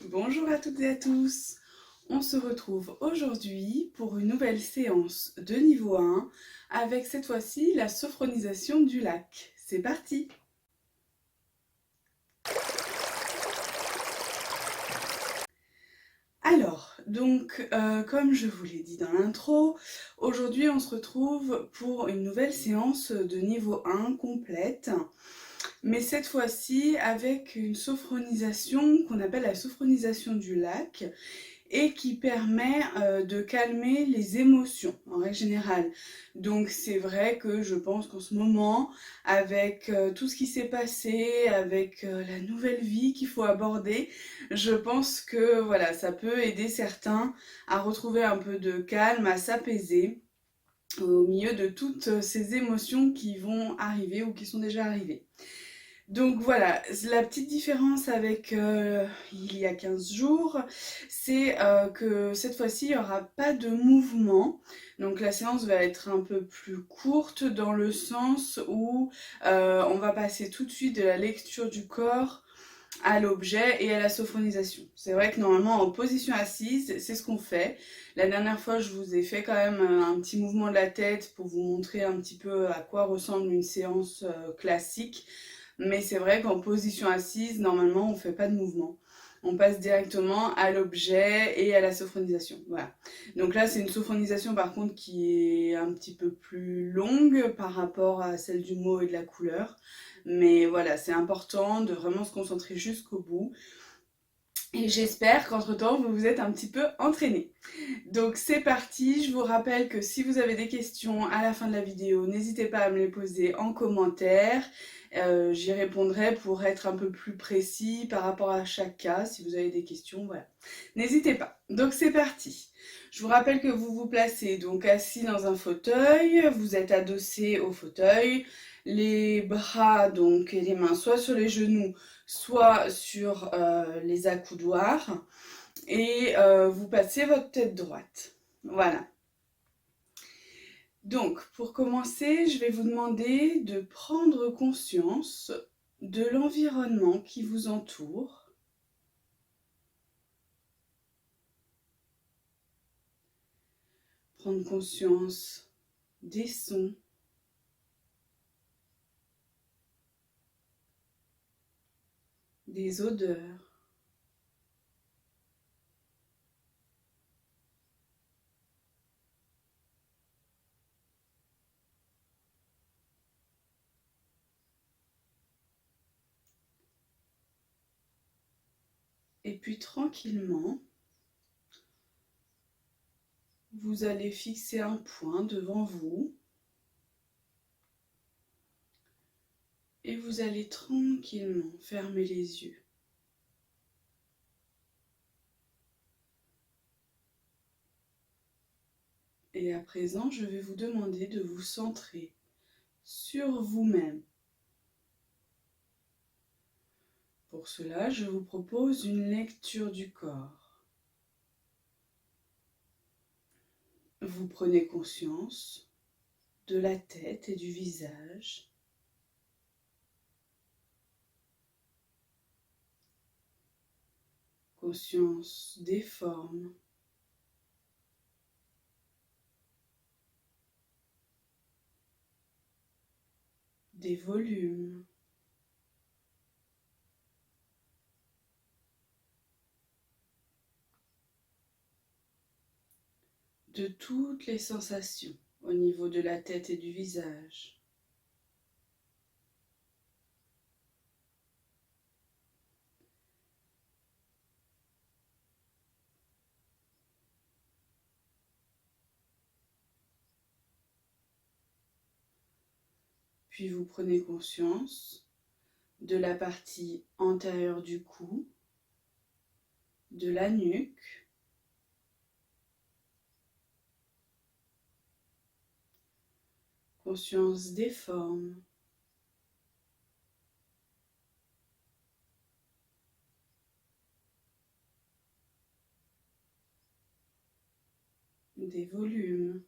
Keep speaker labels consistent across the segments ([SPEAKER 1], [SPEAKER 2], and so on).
[SPEAKER 1] Bonjour à toutes et à tous. On se retrouve aujourd'hui pour une nouvelle séance de niveau 1 avec cette fois-ci la sophronisation du lac. C'est parti! Alors, comme je vous l'ai dit dans l'intro, aujourd'hui on se retrouve pour une nouvelle séance de niveau 1 complète, mais cette fois-ci avec une sophronisation qu'on appelle la sophronisation du lac et qui permet de calmer les émotions en règle générale. Donc c'est vrai que je pense qu'en ce moment, avec tout ce qui s'est passé, avec la nouvelle vie qu'il faut aborder, je pense que voilà, ça peut aider certains à retrouver un peu de calme, à s'apaiser au milieu de toutes ces émotions qui vont arriver ou qui sont déjà arrivées. Donc voilà, la petite différence avec il y a 15 jours, c'est que cette fois-ci, il n'y aura pas de mouvement. Donc la séance va être un peu plus courte dans le sens où on va passer tout de suite de la lecture du corps à l'objet et à la sophonisation. C'est vrai que normalement en position assise, c'est ce qu'on fait. La dernière fois, je vous ai fait quand même un petit mouvement de la tête pour vous montrer un petit peu à quoi ressemble une séance classique. Mais c'est vrai qu'en position assise, normalement, on ne fait pas de mouvement. On passe directement à l'objet et à la sophronisation. Voilà. Donc là, c'est une sophronisation par contre qui est un petit peu plus longue par rapport à celle du mot et de la couleur. Mais voilà, c'est important de vraiment se concentrer jusqu'au bout. Et j'espère qu'entre-temps, vous vous êtes un petit peu entraîné. Donc c'est parti, je vous rappelle que si vous avez des questions à la fin de la vidéo, n'hésitez pas à me les poser en commentaire. J'y répondrai pour être un peu plus précis par rapport à chaque cas. Si vous avez des questions, voilà. N'hésitez pas. Donc c'est parti. Je vous rappelle que vous vous placez donc assis dans un fauteuil, vous êtes adossé au fauteuil, les bras donc et les mains soit sur les genoux, soit sur les accoudoirs et vous passez votre tête droite. Voilà. Donc, pour commencer, je vais vous demander de prendre conscience de l'environnement qui vous entoure. Prendre conscience des sons, des odeurs. Et puis tranquillement, vous allez fixer un point devant vous et vous allez tranquillement fermer les yeux. Et à présent, je vais vous demander de vous centrer sur vous-même. Pour cela, je vous propose une lecture du corps. Vous prenez conscience de la tête et du visage. Conscience des formes. Des volumes. De toutes les sensations au niveau de la tête et du visage. Puis vous prenez conscience de la partie antérieure du cou, de la nuque, conscience des formes, des volumes,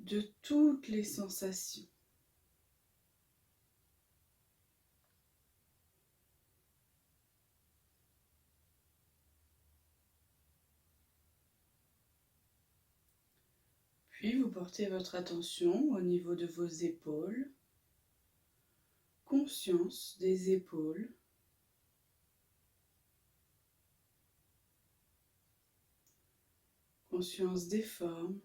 [SPEAKER 1] de toutes les sensations. Puis vous portez votre attention au niveau de vos épaules, conscience des épaules, conscience des formes,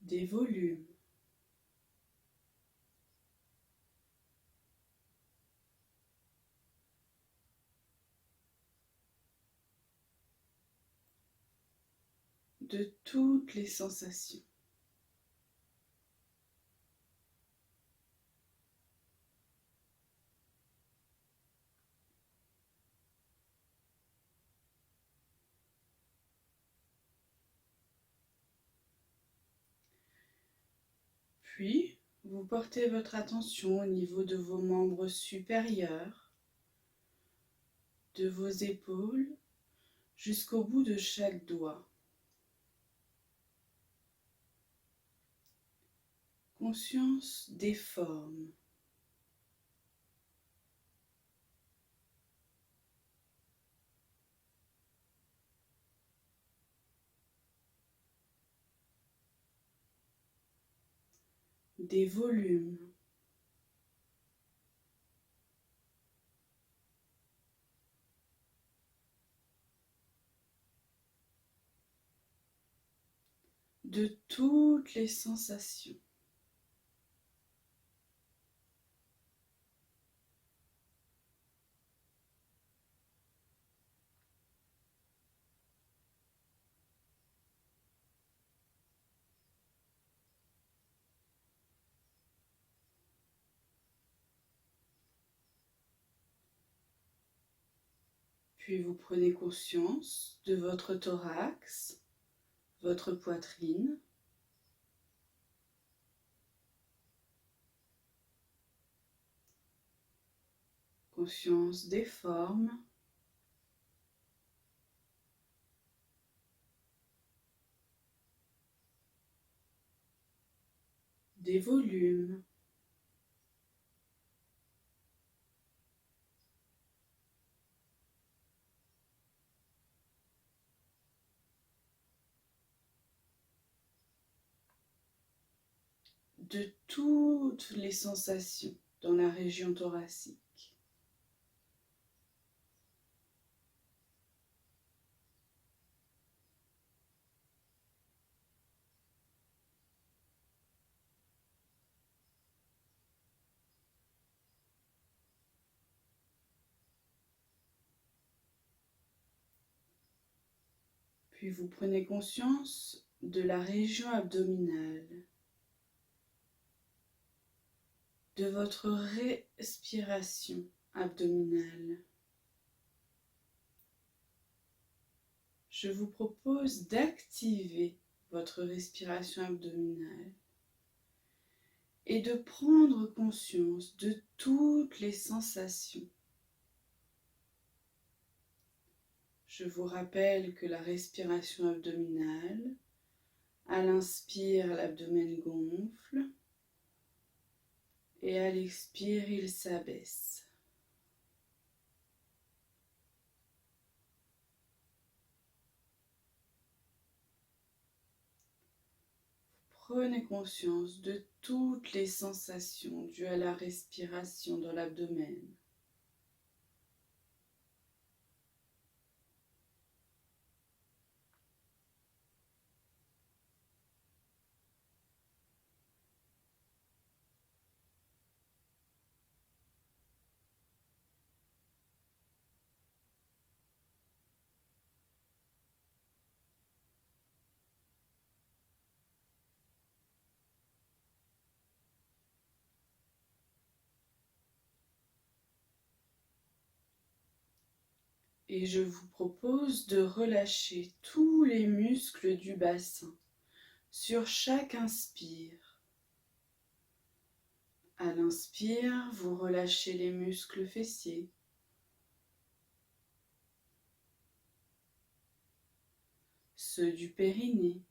[SPEAKER 1] des volumes, de toutes les sensations. Puis, vous portez votre attention au niveau de vos membres supérieurs, de vos épaules, jusqu'au bout de chaque doigt. Conscience des formes, des volumes, de toutes les sensations. Puis vous prenez conscience de votre thorax, votre poitrine, conscience des formes, des volumes, de toutes les sensations dans la région thoracique. Puis vous prenez conscience de la région abdominale, de votre respiration abdominale. Je vous propose d'activer votre respiration abdominale et de prendre conscience de toutes les sensations. Je vous rappelle que la respiration abdominale, à l'inspire, l'abdomen gonfle et à l'expire, il s'abaisse. Prenez conscience de toutes les sensations dues à la respiration dans l'abdomen. Et je vous propose de relâcher tous les muscles du bassin sur chaque inspire. À l'inspire, vous relâchez les muscles fessiers, ceux du périnée,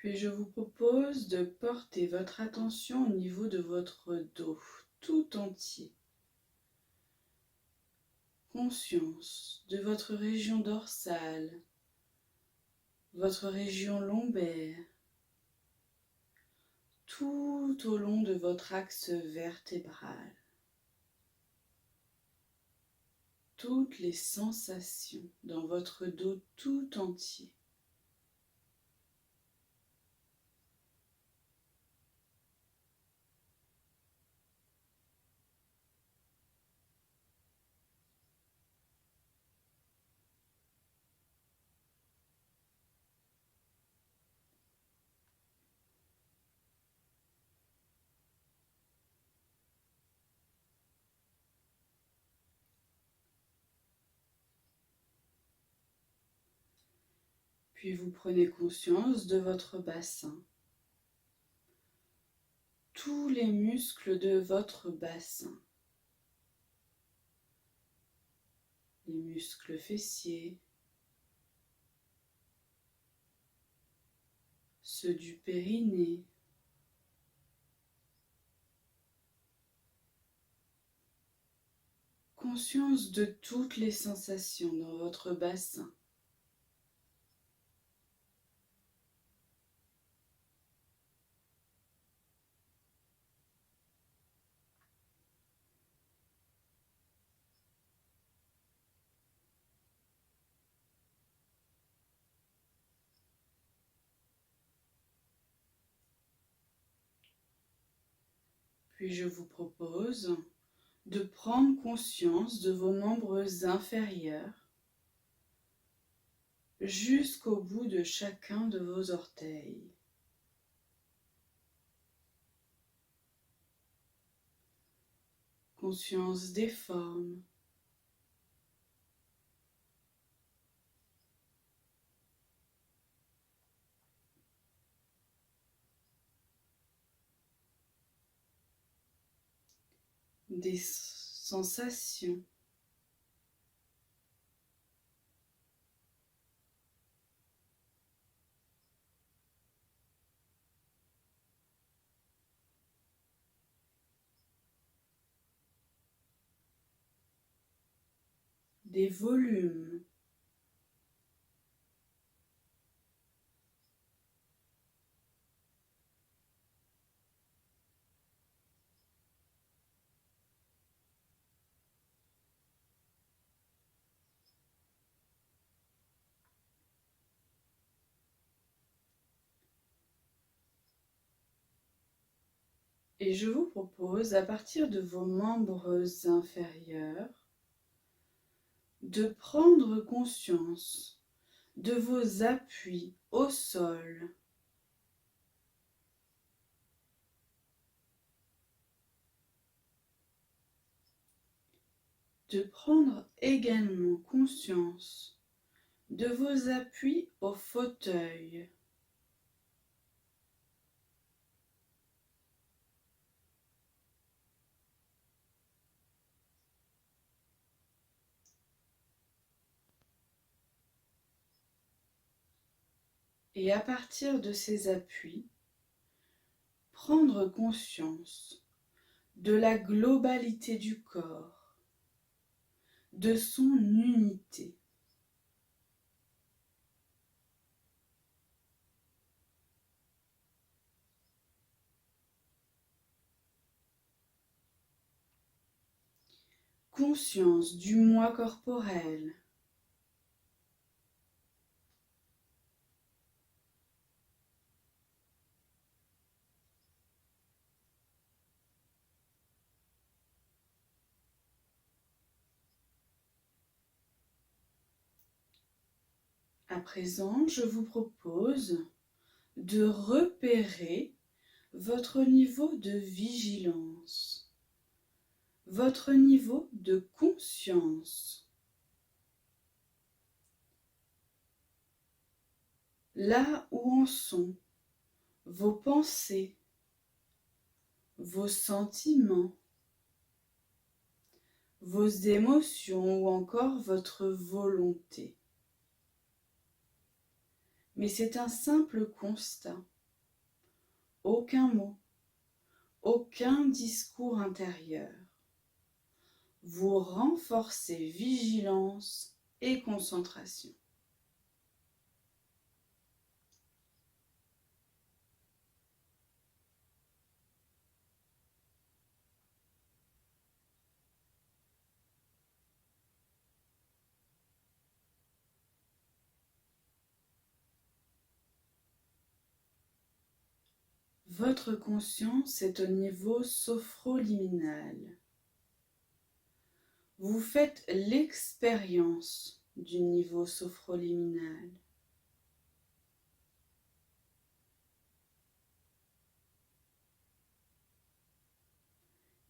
[SPEAKER 1] puis je vous propose de porter votre attention au niveau de votre dos tout entier. Conscience de votre région dorsale, votre région lombaire, tout au long de votre axe vertébral. Toutes les sensations dans votre dos tout entier. Puis vous prenez conscience de votre bassin, tous les muscles de votre bassin, les muscles fessiers, ceux du périnée, conscience de toutes les sensations dans votre bassin. Puis je vous propose de prendre conscience de vos membres inférieurs jusqu'au bout de chacun de vos orteils. Conscience des formes, des sensations, des volumes, et je vous propose, à partir de vos membres inférieurs, de prendre conscience de vos appuis au sol, de prendre également conscience de vos appuis au fauteuil, et à partir de ces appuis, prendre conscience de la globalité du corps, de son unité. Conscience du moi corporel, à présent, je vous propose de repérer votre niveau de vigilance, votre niveau de conscience. Là où en sont vos pensées, vos sentiments, vos émotions ou encore votre volonté. Mais c'est un simple constat. Aucun mot, aucun discours intérieur. Vous renforcez vigilance et concentration. Votre conscience est au niveau sophroliminal. Vous faites l'expérience du niveau sophroliminal.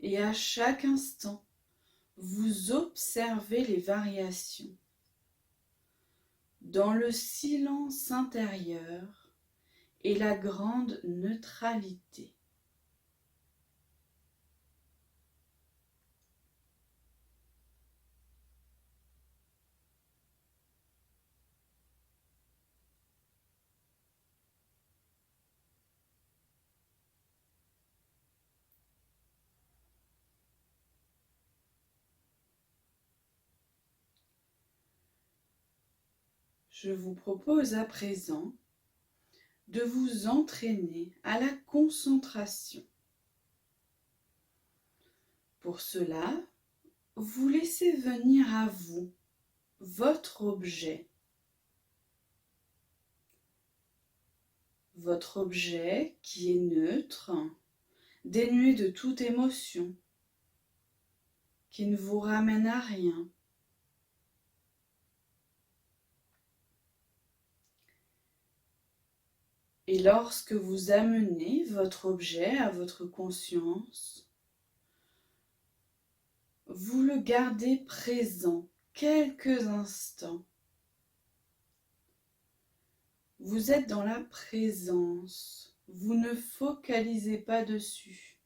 [SPEAKER 1] Et à chaque instant, vous observez les variations. Dans le silence intérieur et la grande neutralité. Je vous propose à présent de vous entraîner à la concentration. Pour cela, vous laissez venir à vous votre objet. Votre objet qui est neutre, dénué de toute émotion, qui ne vous ramène à rien. Et lorsque vous amenez votre objet à votre conscience, vous le gardez présent quelques instants. Vous êtes dans la présence, vous ne focalisez pas dessus.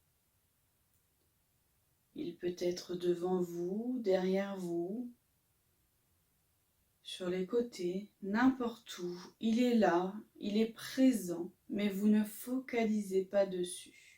[SPEAKER 1] Il peut être devant vous, derrière vous, sur les côtés, n'importe où. Il est là, il est présent, mais vous ne focalisez pas dessus.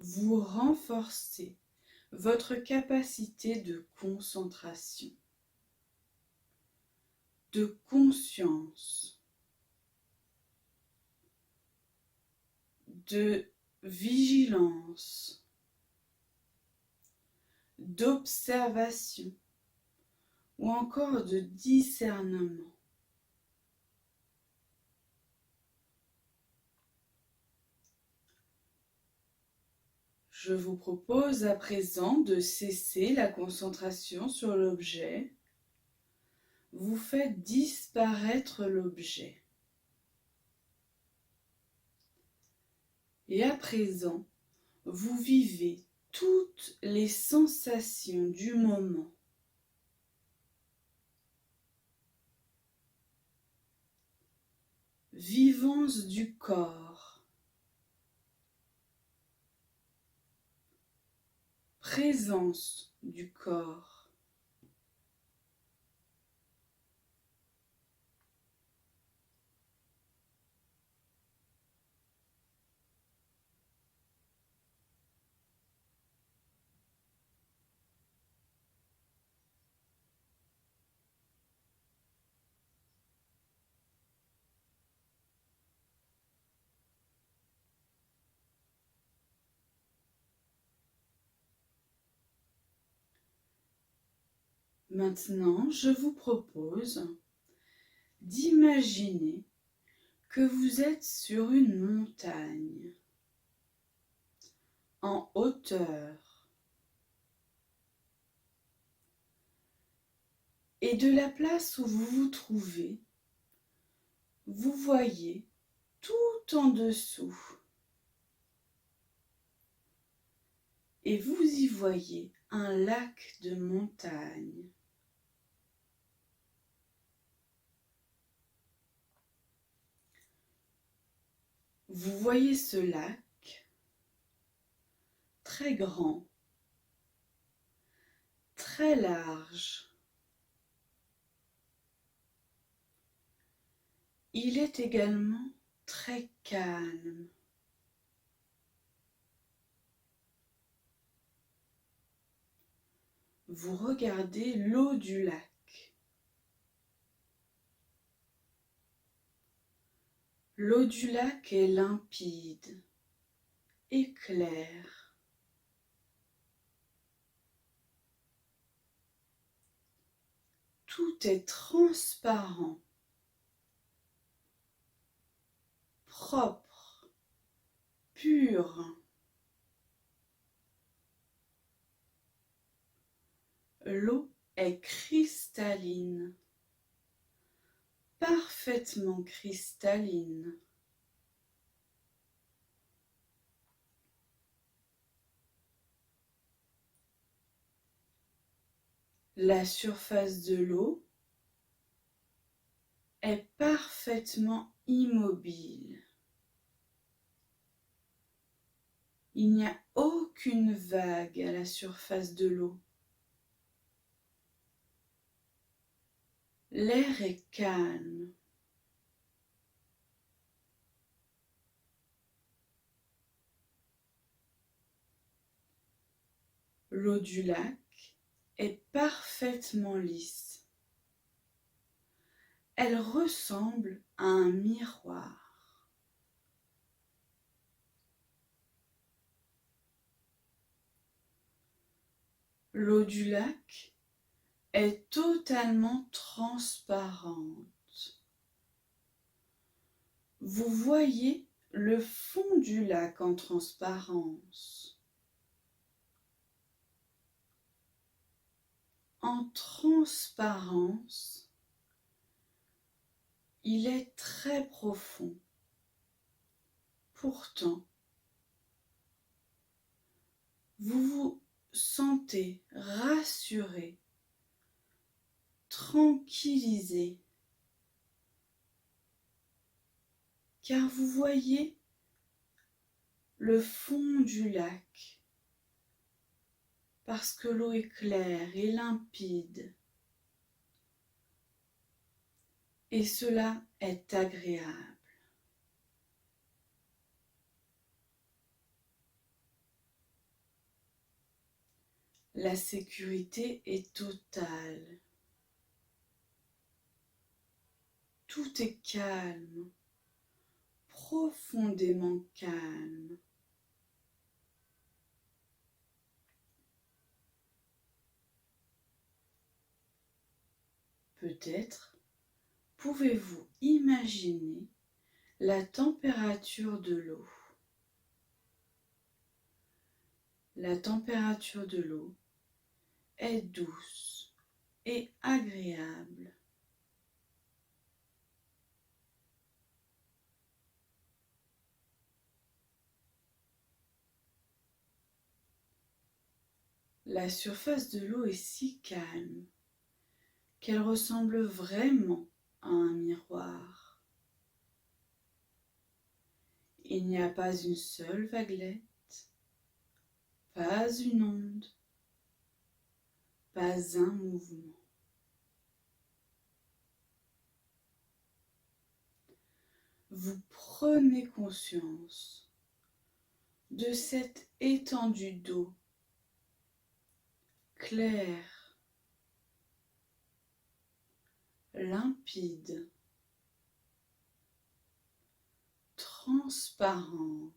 [SPEAKER 1] Vous renforcez votre capacité de concentration, de conscience, de vigilance, d'observation ou encore de discernement. Je vous propose à présent de cesser la concentration sur l'objet. Vous faites disparaître l'objet. Et à présent, vous vivez toutes les sensations du moment. vivance du corps, présence du corps. Maintenant, je vous propose d'imaginer que vous êtes sur une montagne, en hauteur, et de la place où vous vous trouvez, vous voyez tout en dessous, et vous y voyez un lac de montagne. Vous voyez ce lac très grand, très large. Il est également très calme. Vous regardez l'eau du lac. L'eau du lac est limpide et claire. Tout est transparent, propre, pur. L'eau est cristalline, parfaitement cristalline. La surface de l'eau est parfaitement immobile. Il n'y a aucune vague à la surface de l'eau. L'air est calme. L'eau du lac est parfaitement lisse. Elle ressemble à un miroir. L'eau du lac est totalement transparente. Vous voyez le fond du lac en transparence. En transparence, il est très profond. Pourtant, vous vous sentez rassuré, tranquillisé, car vous voyez le fond du lac, parce que l'eau est claire et limpide, et cela est agréable. La sécurité est totale. Tout est calme, profondément calme. Peut-être pouvez-vous imaginer la température de l'eau. La température de l'eau est douce et agréable. La surface de l'eau est si calme qu'elle ressemble vraiment à un miroir. Il n'y a pas une seule vaguelette, pas une onde, pas un mouvement. Vous prenez conscience de cette étendue d'eau claire, limpide, transparente.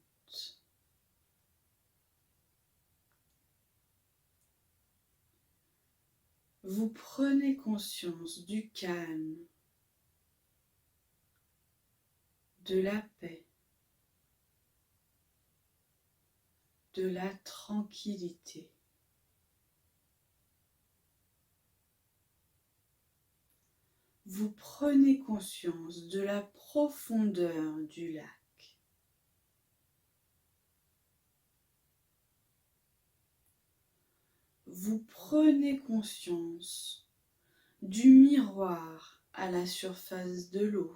[SPEAKER 1] Vous prenez conscience du calme, de la paix, de la tranquillité. Vous prenez conscience de la profondeur du lac. Vous prenez conscience du miroir à la surface de l'eau.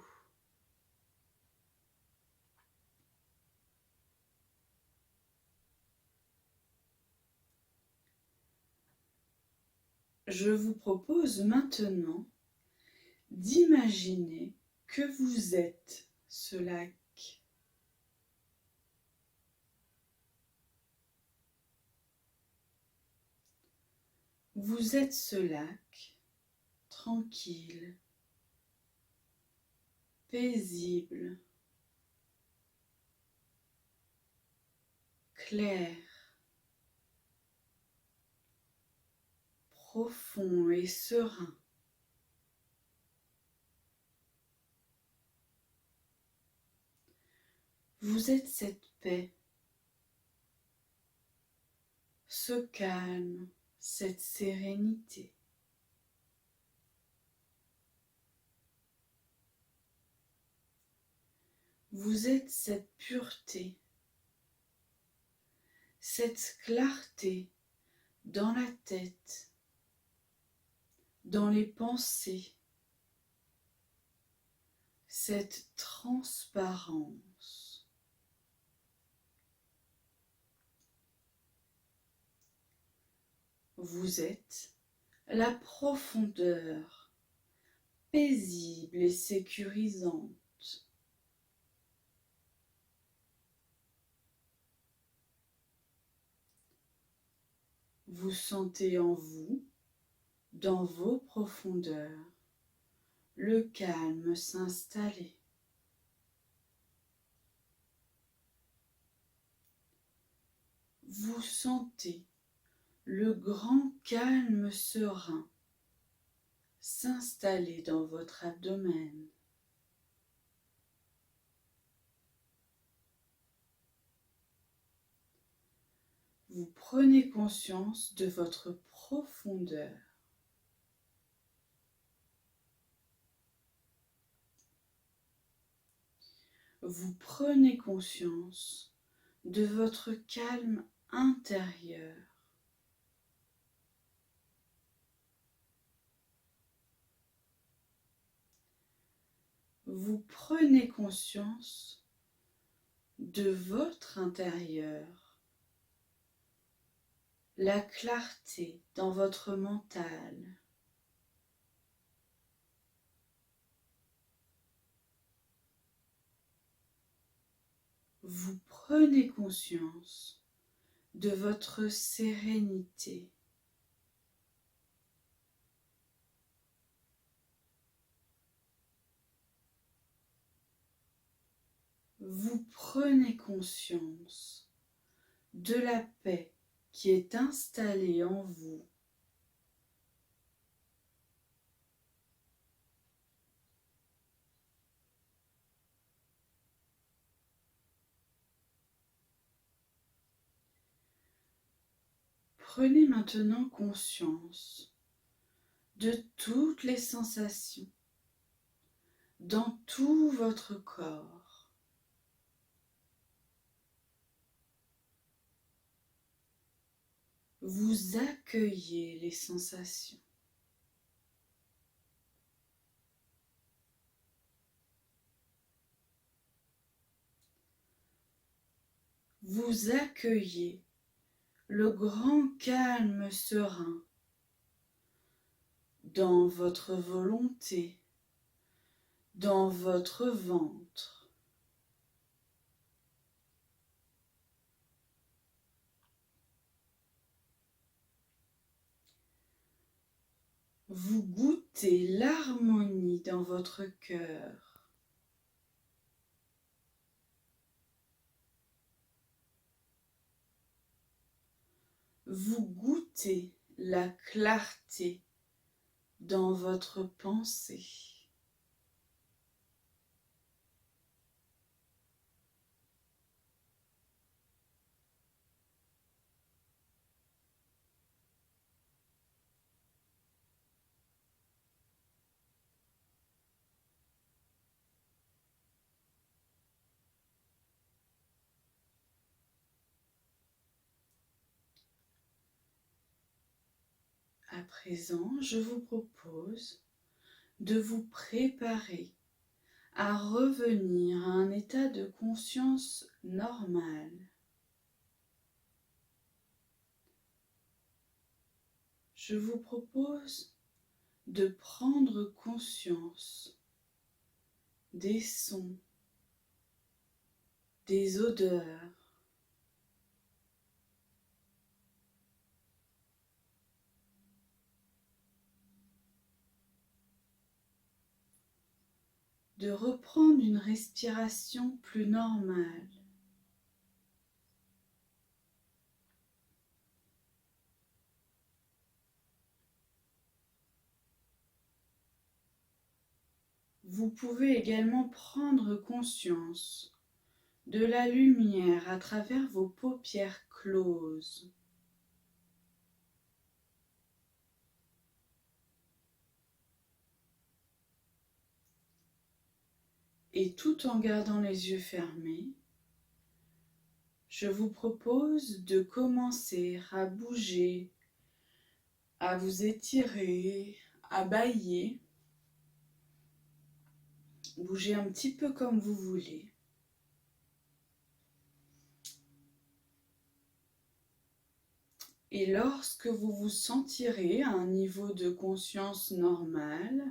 [SPEAKER 1] Je vous propose maintenant d'imaginer que vous êtes ce lac. Vous êtes ce lac tranquille, paisible, clair, profond et serein. Vous êtes cette paix, ce calme, cette sérénité. Vous êtes cette pureté, cette clarté dans la tête, dans les pensées, cette transparence. Vous êtes la profondeur, paisible et sécurisante. Vous sentez en vous, dans vos profondeurs, le calme s'installer. Vous sentez le grand calme serein s'installer dans votre abdomen. Vous prenez conscience de votre profondeur. Vous prenez conscience de votre calme intérieur. Vous prenez conscience de votre intérieur, la clarté dans votre mental. Vous prenez conscience de votre sérénité. Vous prenez conscience de la paix qui est installée en vous. Prenez maintenant conscience de toutes les sensations dans tout votre corps. Vous accueillez les sensations. vous accueillez le grand calme serein dans votre volonté, dans votre ventre. Vous goûtez l'harmonie dans votre cœur. Vous goûtez la clarté dans votre pensée. À présent, je vous propose de vous préparer à revenir à un état de conscience normal. Je vous propose de prendre conscience des sons, des odeurs, de reprendre une respiration plus normale. Vous pouvez également prendre conscience de la lumière à travers vos paupières closes. Et tout en gardant les yeux fermés, je vous propose de commencer à bouger, à vous étirer, à bâiller. Bougez un petit peu comme vous voulez. Et lorsque vous vous sentirez à un niveau de conscience normal,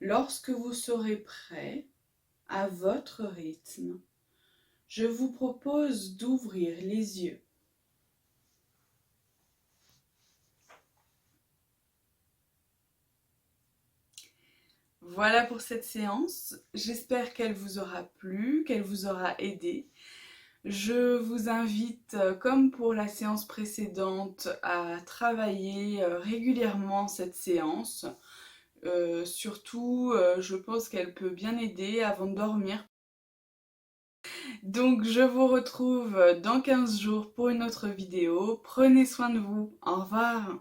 [SPEAKER 1] lorsque vous serez prêt, à votre rythme, je vous propose d'ouvrir les yeux. Voilà pour cette séance. J'espère qu'elle vous aura plu, qu'elle vous aura aidé. Je vous invite, comme pour la séance précédente, à travailler régulièrement cette séance. Surtout, je pense qu'elle peut bien aider avant de dormir. Donc, je vous retrouve dans 15 jours pour une autre vidéo. Prenez soin de vous. Au revoir.